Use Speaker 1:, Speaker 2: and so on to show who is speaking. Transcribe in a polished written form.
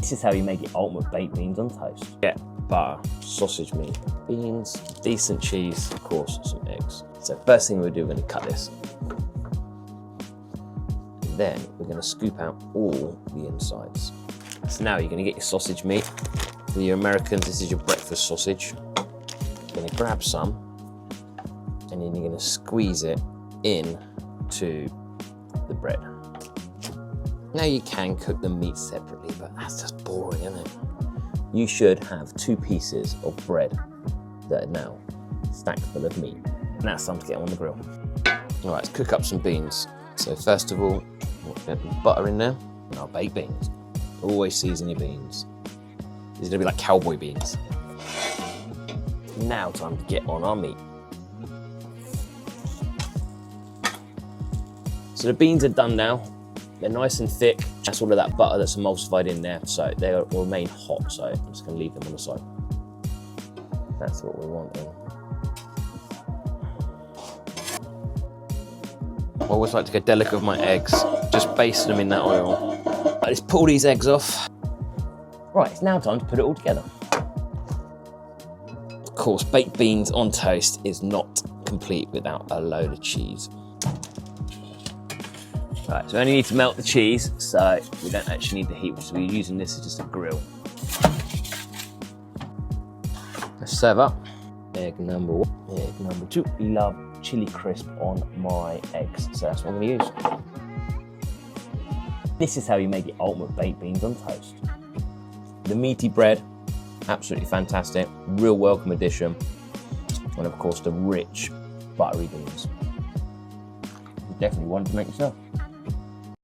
Speaker 1: This is how you make it ultimate baked beans on toast. Get butter, sausage meat, beans, decent cheese, of course, some eggs. So first thing we're gonna do, we're gonna cut this. And then we're gonna scoop out all the insides. So now you're gonna get your sausage meat. For you Americans, this is your breakfast sausage. You're gonna grab some, and then you're gonna squeeze it in to the bread. Now you can cook the meat separately, but that's just boring, isn't it? You should have 2 pieces of bread that are now stacked full of meat. Now it's time to get them on the grill. All right, let's cook up some beans. So first of all, we'll get the butter in there, and our baked beans. Always season your beans. These are gonna be like cowboy beans. Now time to get on our meat. So the beans are done now. They're nice and thick. That's all of that butter that's emulsified in there, so they will remain hot. So I'm just gonna leave them on the side. That's what we want then. I always like to go delicate with my eggs, just baste them in that oil. I just pull these eggs off. Right, it's now time to put it all together. Of course, baked beans on toast is not complete without a load of cheese. Right, so we only need to melt the cheese, so we don't actually need the heat, so we're using this as just a grill. Let's serve up. Egg number 1. Egg number 2. Love chili crisp on my eggs, so that's what I'm going to use. This is how you make it ultimate baked beans on toast. The meaty bread, absolutely fantastic, real welcome addition, and of course the rich buttery beans. You definitely want to make yourself.